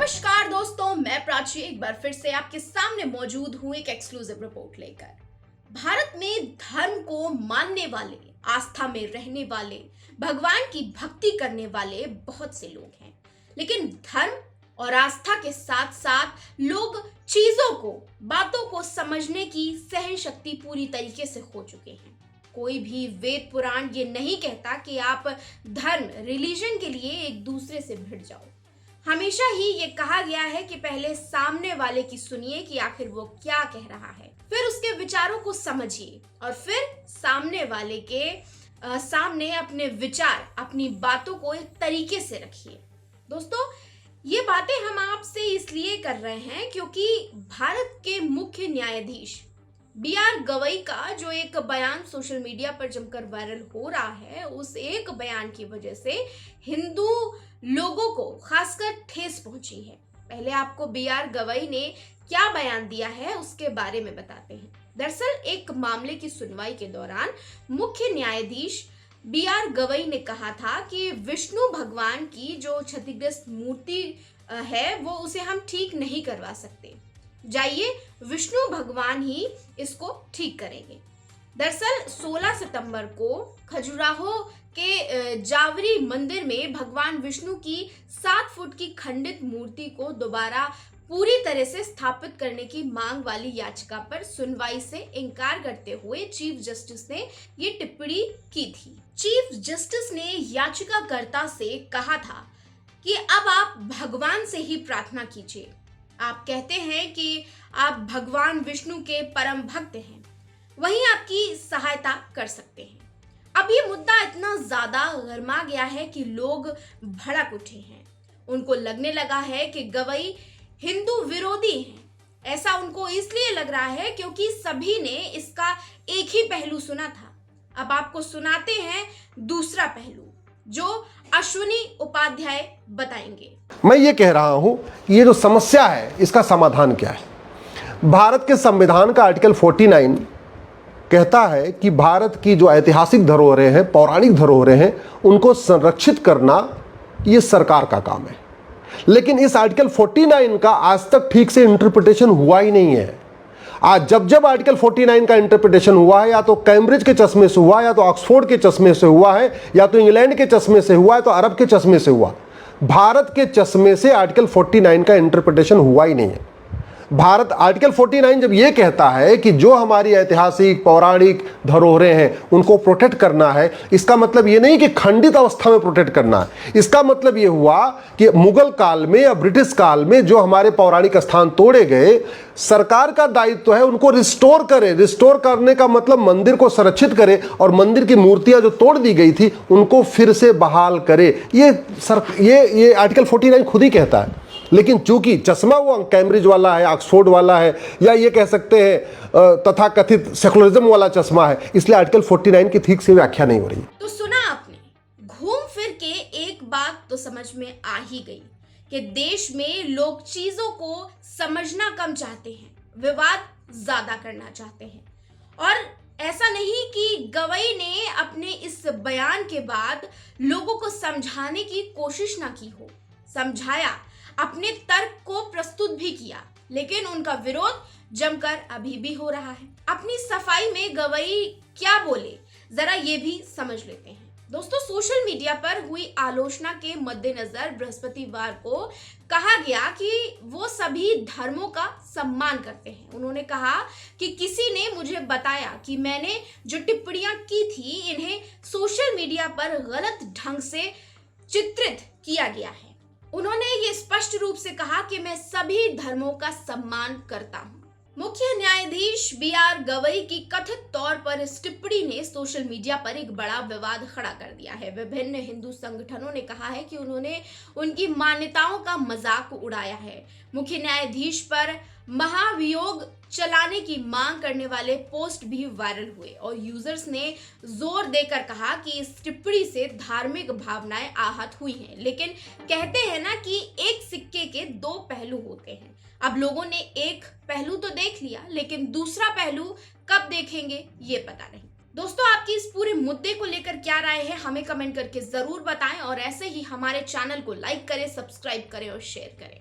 नमस्कार दोस्तों, मैं प्राची एक बार फिर से आपके सामने मौजूद हूं एक एक्सक्लूसिव रिपोर्ट लेकर। भारत में धर्म को मानने वाले, आस्था में रहने वाले, भगवान की भक्ति करने वाले बहुत से लोग हैं, लेकिन धर्म और आस्था के साथ साथ लोग चीजों को, बातों को समझने की सहन शक्ति पूरी तरीके से खो चुके हैं। कोई भी वेद पुराण ये नहीं कहता कि आप धर्म, रिलीजन के लिए एक दूसरे से भिड़ जाओ। हमेशा ही ये कहा गया है कि पहले सामने वाले की सुनिए कि आखिर वो क्या कह रहा है, फिर उसके विचारों को समझिए और फिर सामने वाले के सामने अपने विचार, अपनी बातों को एक तरीके से रखिए। दोस्तों, ये बातें हम आपसे इसलिए कर रहे हैं क्योंकि भारत के मुख्य न्यायाधीश बी.आर. गवई का जो एक बयान सोशल मीडिया पर जमकर वायरल हो रहा है, उस एक बयान की वजह से हिंदू लोगों को खासकर ठेस पहुंची है। पहले आपको बी.आर. गवई ने क्या बयान दिया है उसके बारे में बताते हैं। दरअसल एक मामले की सुनवाई के दौरान मुख्य न्यायाधीश बी.आर. गवई ने कहा था कि विष्णु भगवान की जो क्षतिग्रस्त मूर्ति है वो उसे हम ठीक नहीं करवा सकते, जाइए विष्णु भगवान ही इसको ठीक करेंगे। दरअसल 16 सितंबर को खजुराहो के जावरी मंदिर में भगवान विष्णु की 7 फुट की खंडित मूर्ति को दोबारा पूरी तरह से स्थापित करने की मांग वाली याचिका पर सुनवाई से इनकार करते हुए चीफ जस्टिस ने ये टिप्पणी की थी। चीफ जस्टिस ने याचिकाकर्ता से कहा था कि अब आप भगवान से ही प्रार्थना कीजिए। आप कहते हैं कि आप भगवान विष्णु के परम भक्त हैं, वहीं आपकी सहायता कर सकते हैं। अब ये मुद्दा इतना ज्यादा गरमा गया है कि लोग भड़क उठे हैं। उनको लगने लगा है कि गवई हिंदू विरोधी हैं। ऐसा उनको इसलिए लग रहा है क्योंकि सभी ने इसका एक ही पहलू सुना था। अब आपको सुनाते हैं दूसरा पहलू, जो अश्विनी उपाध्याय बताएंगे। मैं ये कह रहा हूं कि ये जो समस्या है इसका समाधान क्या है। भारत के संविधान का आर्टिकल 49 कहता है कि भारत की जो ऐतिहासिक धरोहरें हैं, पौराणिक धरोहरें हैं, उनको संरक्षित करना ये सरकार का काम है। लेकिन इस आर्टिकल 49 का आज तक ठीक से इंटरप्रिटेशन हुआ ही नहीं है। आज जब आर्टिकल 49 का इंटरप्रिटेशन हुआ है, या तो कैम्ब्रिज के चश्मे से हुआ, या तो ऑक्सफोर्ड के चश्मे से हुआ है, या तो इंग्लैंड के चश्मे से हुआ है, तो अरब के चश्मे से हुआ। भारत के चश्मे से आर्टिकल 49 का इंटरप्रिटेशन हुआ ही नहीं है। भारत आर्टिकल 49 जब यह कहता है कि जो हमारी ऐतिहासिक पौराणिक धरोहरें हैं उनको प्रोटेक्ट करना है, इसका मतलब ये नहीं कि खंडित अवस्था में प्रोटेक्ट करना है। इसका मतलब ये हुआ कि मुगल काल में या ब्रिटिश काल में जो हमारे पौराणिक स्थान तोड़े गए, सरकार का दायित्व है उनको रिस्टोर करे। रिस्टोर करने का मतलब मंदिर को संरक्षित करे और मंदिर की मूर्तियां जो तोड़ दी गई थी उनको फिर से बहाल करे। ये आर्टिकल 49 खुद ही कहता है। लेकिन चूंकि चश्मा वो कैम्ब्रिज वाला है, ऑक्सफोर्ड वाला है, या ये कह सकते हैं तथाकथित सेकुलरिज्म वाला चश्मा है, इसलिए आर्टिकल 49 की ठीक से व्याख्या नहीं हो रही। तो सुना आपने, घूम फिर के एक बात तो समझ में आ ही गई कि देश में लोग चीजों को समझना कम चाहते हैं, विवाद ज्यादा करना चाहते हैं। और ऐसा नहीं कि गवई ने अपने इस बयान के बाद लोगों को समझाने की कोशिश ना की हो, समझाया, अपने तर्क को प्रस्तुत भी किया, लेकिन उनका विरोध जमकर अभी भी हो रहा है। अपनी सफाई में गवई क्या बोले, जरा ये भी समझ लेते हैं। दोस्तों, सोशल मीडिया पर हुई आलोचना के मद्देनजर बृहस्पतिवार को कहा गया कि वो सभी धर्मों का सम्मान करते हैं। उन्होंने कहा कि किसी ने मुझे बताया कि मैंने जो टिप्पणियां की थी, इन्हें सोशल मीडिया पर गलत ढंग से चित्रित किया गया है। उन्होंने ये स्पष्ट रूप से कहा कि मैं सभी धर्मों का सम्मान करता हूं। मुख्य न्यायाधीश बी.आर. गवई की कथित तौर पर इस टिप्पणी ने सोशल मीडिया पर एक बड़ा विवाद खड़ा कर दिया है। विभिन्न हिंदू संगठनों ने कहा है कि उन्होंने उनकी मान्यताओं का मजाक उड़ाया है। मुख्य न्यायाधीश पर महाभियोग चलाने की मांग करने वाले पोस्ट भी वायरल हुए और यूजर्स ने जोर देकर कहा कि इस टिप्पणी से धार्मिक भावनाएं आहत हुई हैं। लेकिन कहते हैं ना कि एक सिक्के के दो पहलू होते हैं। अब लोगों ने एक पहलू तो देख लिया, लेकिन दूसरा पहलू कब देखेंगे ये पता नहीं। दोस्तों, आपकी इस पूरे मुद्दे को लेकर क्या राय है हमें कमेंट करके जरूर बताएं और ऐसे ही हमारे चैनल को लाइक करें, सब्सक्राइब करें और शेयर करें।